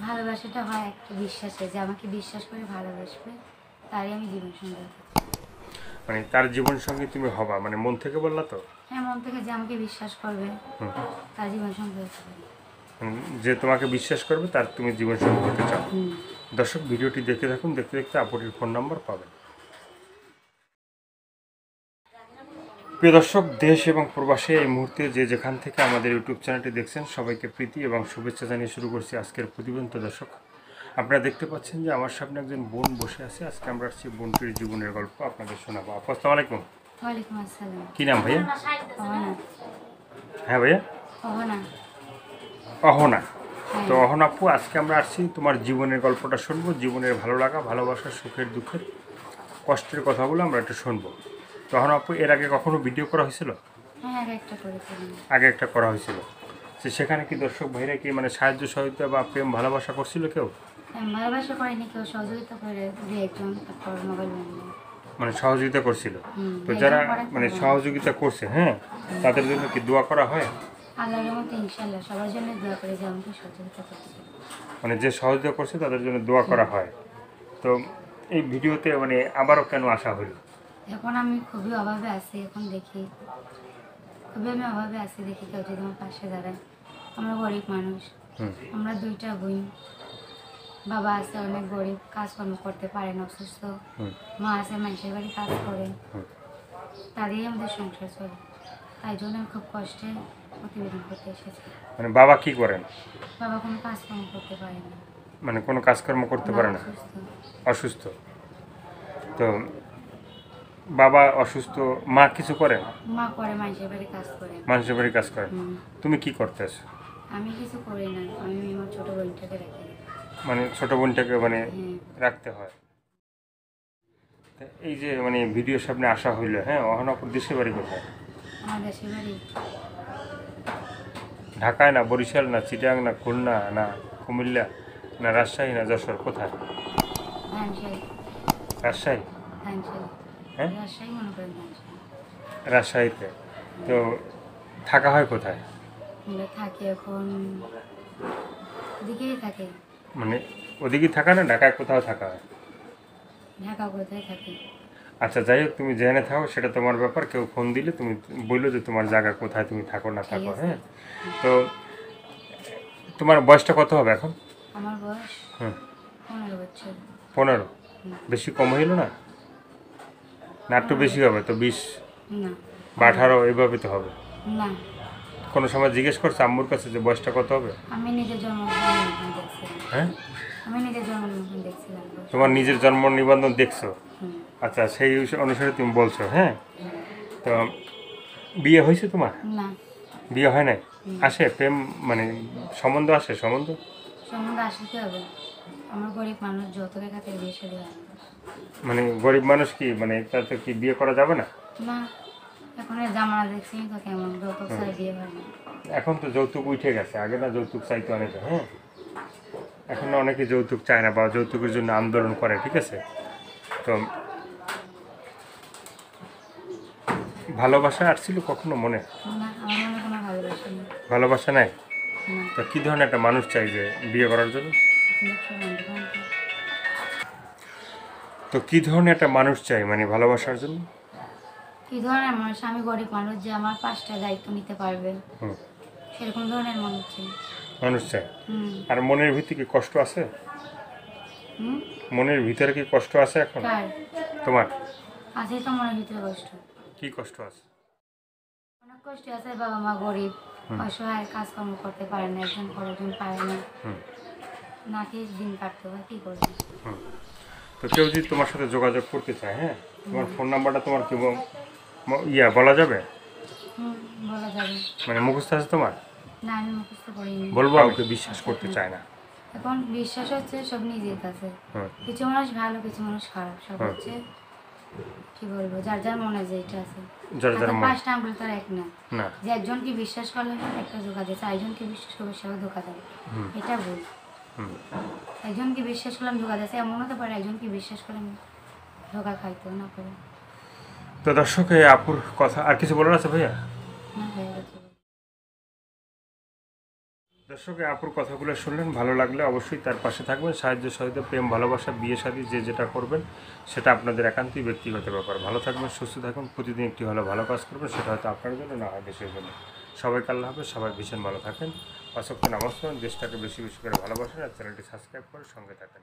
ভালোবাসাটা হয় একটা বিশ্বাসে, যে আমাকে বিশ্বাস করে ভালোবাসবে, তারই আমি জীবন সঙ্গী হতে চাই। মানে তার জীবন সঙ্গী তুমি হবা, মানে মন থেকে বললা তো? হ্যাঁ, মন থেকে যে আমাকে বিশ্বাস করবে তার জীবন সঙ্গী হতে চাই। যে তোমাকে বিশ্বাস করবে তার তুমি জীবন সঙ্গী হতে চাও। হুম। দর্শক ভিডিওটি দেখতে থাকুন, দেখতে দেখতে আপুটির ফোন নাম্বার পাবেন। প্রিয় দর্শক, দেশ এবং প্রবাসে এই মুহূর্তে যে যেখান থেকে আমাদের ইউটিউব চ্যানেলটি দেখছেন সবাইকে প্রীতি এবং শুভেচ্ছা জানিয়ে শুরু করছি আজকের প্রতিবেদন। তো দর্শক, আপনারা দেখতে পাচ্ছেন যে আমার সামনে একজন বোন বসে আছে। আজকে আমরা আসছি বোনটির জীবনের গল্প আপনাদের শোনাবো। আপু, আসসালামু আলাইকুম। ওয়ালাইকুম আসসালাম। কি নাম ভাইয়া? অহনা। হ্যাঁ ভাইয়া, অহনা। অহনা। তো অহনা আপু, আজকে আমরা আসছি তোমার জীবনের গল্পটা শুনবো, জীবনের ভালো লাগা, ভালোবাসা, সুখের দুঃখের, কষ্টের কথাগুলো আমরা একটু শুনবো। তো অহনা আপু, এর আগে কখনো ভিডিও করা হয়েছিল? হ্যাঁ, আগে একটা করেছিলাম। আগে একটা করা হয়েছিল। তো সেখানে কি দর্শক ভাইরা কি মানে সাহায্য সহযোগিতা বা প্রেম ভালোবাসা করছিল কেউ? ভালোবাসা করেনি কেউ, সহযোগিতা করে দু একজন, তারপর মোবাইল বন্ধ। মানে সহযোগিতা করছিল। তো একজন যারা করে, মানে তারপর সহযোগিতা করছে, হ্যাঁ, তাদের জন্য কি দোয়া করা হয়? আল্লাহর রহমতে ইনশাআল্লাহ সবার জন্য দোয়া করে যে আমাকে সহযোগিতা করছে। মানে যে সহযোগিতা করছে তাদের জন্য দোয়া করা হয়। তো এই ভিডিওতে মানে আবারও কেন আসা হলো? এখন আমি খুবই অভাবে আছি, এখন দেখি খুবই আমি অভাবে আছি, দেখি কেউ যদি আমার পাশে দাঁড়ায়। আমরা গরিব মানুষ, আমরা দুইটা বোন, বাবা আছে অনেক গরিব, কাজকর্ম করতে পারে না, অসুস্থ। মা আছে মানুষের বাড়ি কাজ করে, তাদেরই আমাদের সংসার চলে। তাই জন্য আমি খুব কষ্টে প্রতিবেদন করতে এসেছি। মানে বাবা কি করেন? বাবা কোনো কাজকর্ম করতে পারে না, মানে কোনো কাজকর্ম করতে পারে না, অসুস্থ। অসুস্থ। তো বাবা অসুস্থ, মা কিছু করেন? মা করে মানুষের বাড়ি কাজ করে। মানুষের বাড়ি কাজ করেন। তুমি কি করতেছো? আমি কিছু করি না, আমি আমার ছোটো বোনটাকে রাখি। মানে ছোট বোনটাকে মানে হ্যাঁ। রাখতে হয়। তা এই যে মানে ভিডিওর সামনে আসা হইলো, হ্যাঁ, অহনাপুর দেশের বাড়ি কোথায়? আমার দেশের বাড়ি ঢাকায় না বরিশাল না চিটাং না খুলনা না কুমিল্লা না রাজশাহী না যশোর, কোথায়? ধানশাই। রাজশাহী। ধানশাই। হ্যাঁ, রাজশাহী মনে করেন, ধানশাই। রাজশাহীতে। তো থাকা হয় কোথায়? আমরা থাকি এখন দিকেই থাকে। মানে ওদিকে থাকা না ঢাকায় কোথাও থাকা হয়? ঢাকা কোথায় থাকে। আচ্ছা, যাই হোক, তুমি যেখানে থাকো সেটা তোমার ব্যাপার। কেউ ফোন দিলে তুমি বললো যে তোমার জায়গা কোথায়, তুমি থাকো না থাকো, আছে। হ্যাঁ। তো তোমার বয়সটা কত হবে এখন? আমার বয়স হুম, 15 বছর। 15। বেশি কম হইল না? না একটু বেশি হবে? তো 20 না, বা 18 এইভাবে তো হবে। না, কোনো সময় জিজ্ঞেস করছে আম্মুর কাছে যে বয়সটা কত হবে? আমি নিজের জন্মদিন দেখছিলাম। হ্যাঁ, আমি নিজের জন্মদিন দেখছিলাম। তোমার নিজের জন্ম নিবন্ধন দেখছো? হুম। আচ্ছা, সেই অনুসারে তুমি বলছো, হ্যাঁ। তো বিয়ে হয়েছে তোমার? না, বিয়ে হয় নাই? আসে প্রেম মানে সম্বন্ধ আসে, সম্বন্ধ? সম্বন্ধে আসতে হবে। আমার গরিব মানুষ, যৌতুকের খাতে বিয়ে শাদী হয় না। মানে গরিব মানুষ কি মানে তাতে কি বিয়ে করা যাবে না? না, এখন এই জামানা দেখছি তো কেমন, যৌতুক ছাড়া বিয়ে হয় না। এখন তো যৌতুক উঠে গেছে, আগে না যৌতুক চাইতো অনেকে, হ্যাঁ। এখন না অনেকে যৌতুক চায় না বা যৌতুকের জন্য আন্দোলন করে, ঠিক আছে। তো ভালোবাসা আসছিল কখনো মনে? না, আমার মনে কোনো ভালোবাসা নেই। ভালোবাসা নাই? না, তো কী ধরনের একটা মানুষ চাই যে বিয়ে করার জন্য? দেখছো বন্ধু বান্ধব। তো কী ধরনের একটা মানুষ চাই মানে ভালোবাসার জন্য? কি ধরনের মানুষ? আমি গরিব মানুষ, যে আমার 5টা দায়িত্ব নিতে পারবে, হুম, সেরকম ধরনের মানুষ চাই। মানুষ চাই। হুম। আর মনের ভিতরে কি কষ্ট আছে? হুম। মনের ভিতরে কি কষ্ট আছে এখন কার তোমার? আছে তো মনের ভিতরে কষ্ট। কি কষ্ট আছে? অনেক কষ্ট আছে, বাবা মা গরিব, অসহায়, কাজকর্ম করতে পারে না, একজন করে একজন পারে না, হুম, না খেয়ে দিন কাটতে হয়, কী করবে। হুম। তো কেউ যদি তোমার সাথে যোগাযোগ করতে চায়, হ্যাঁ, তোমার ফোন নাম্বারটা তোমার কি বলা যাবে? হুম, বলা যাবে। মানে মুখস্থ আছে তোমার? না, আমি মুখস্থ করিনি। বলবো, কাউকে বিশ্বাস করতে চায় না। এখন বিশ্বাস হচ্ছে সব নিজের কাছে। হুম, কিছু মানুষ ভালো, কিছু মানুষ খারাপ, সব হুম। হচ্ছে কি বলবো, যার যার মনে যেটা আছে। যার যার মন। 5টা আঙুল তার এক না। না। যে একজনকে বিশ্বাস করলে একটা ধোকা দিয়েছে, আরেকজনকে বিশ্বাস করবে সেও ধোকা দেবে, এটা ভুল। হুম। একজনকে বিশ্বাস করলাম ধোকা দিয়েছে, এমন হতে পারে একজনকে বিশ্বাস করলাম ধোকা খাইতেও না পারে। তো দর্শক, এই আপুর কথা আর কিছু বলার আছে ভাইয়া? না, হয়ে গেছে। দর্শক, এই আপুর কথাগুলো শুনলেন, ভালো লাগলে অবশ্যই তার পাশে থাকবেন। সাহায্য সহযোগিতা, প্রেম, ভালোবাসা, বিয়ে শাদী যে যেটা করবেন সেটা আপনাদের একান্তই ব্যক্তিগত ব্যাপার। ভালো থাকবেন, সুস্থ থাকুন, প্রতিদিন একটি হলে ভালো কাজ করবেন, সেটা হয়তো আপনার জন্য, না হয় দেশের জন্য। সবাইকে আল্লাহ হাফেজ, সবাই ভীষণ ভালো থাকেন, 5 ওয়াক্ত নামাজ পড়ুন, দেশটাকে বেশি বেশি করে ভালোবাসেন, আর চ্যানেলটি সাবস্ক্রাইব করে সঙ্গে থাকেন।